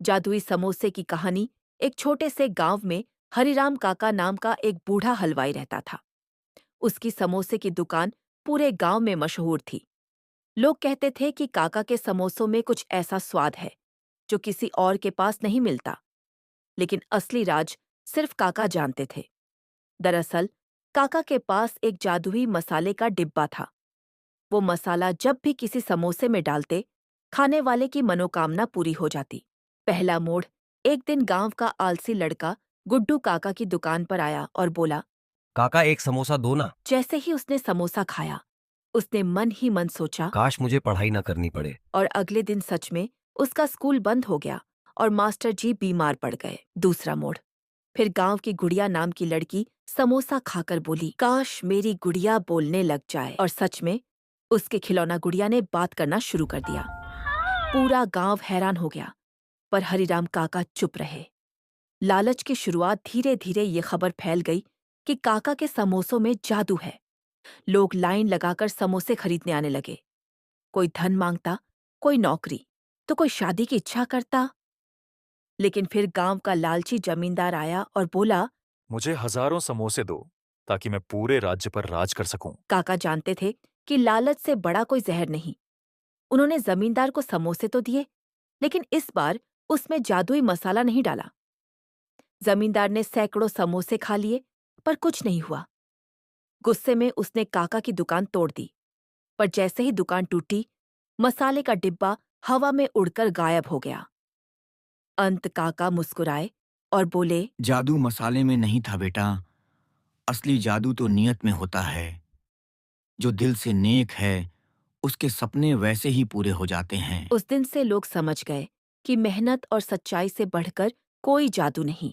जादुई समोसे की कहानी। एक छोटे से गांव में हरिराम काका नाम का एक बूढ़ा हलवाई रहता था। उसकी समोसे की दुकान पूरे गांव में मशहूर थी। लोग कहते थे कि काका के समोसों में कुछ ऐसा स्वाद है जो किसी और के पास नहीं मिलता। लेकिन असली राज सिर्फ काका जानते थे। दरअसल काका के पास एक जादुई मसाले का डिब्बा था। वो मसाला जब भी किसी समोसे में डालते, खाने वाले की मनोकामना पूरी हो जाती। पहला मोड़। एक दिन गांव का आलसी लड़का गुड्डू काका की दुकान पर आया और बोला। काका एक समोसा दो ना। जैसे ही उसने समोसा खाया, उसने मन ही मन सोचा। काश मुझे पढ़ाई ना करनी पड़े। और अगले दिन सच में उसका स्कूल बंद हो गया और मास्टर जी बीमार पड़ गए। दूसरा मोड़। फिर गांव की गुड़िया नाम की लड़की समोसा खाकर बोली, काश मेरी गुड़िया बोलने लग जाए। और सच में उसके खिलौना गुड़िया ने बात करना शुरू कर दिया। पूरा गांव हैरान हो गया, पर हरिराम काका चुप रहे। लालच की शुरुआत धीरे धीरे ये खबर फैल गई कि काका के समोसों में जादू है। लोग लाइन लगाकर समोसे खरीदने आने लगे। कोई धन मांगता, कोई नौकरी, तो कोई शादी की इच्छा करता। लेकिन फिर गांव का लालची जमींदार आया और बोला। मुझे हजारों समोसे दो ताकि मैं पूरे राज्य पर राज कर सकूं। काका जानते थे कि लालच से बड़ा कोई जहर नहीं। उन्होंने जमींदार को समोसे तो दिए, लेकिन इस बार उसमें जादुई मसाला नहीं डाला। जमींदार ने सैकड़ों समोसे खा लिए, पर कुछ नहीं हुआ। गुस्से में उसने काका की दुकान तोड़ दी। पर जैसे ही दुकान टूटी, मसाले का डिब्बा हवा में उड़कर गायब हो गया। अंत काका मुस्कुराए और बोले। जादू मसाले में नहीं था बेटा, असली जादू तो नियत में होता है। जो दिल से नेक है उसके सपने वैसे ही पूरे हो जाते हैं। उस दिन से लोग समझ गए कि मेहनत और सच्चाई से बढ़कर कोई जादू नहीं।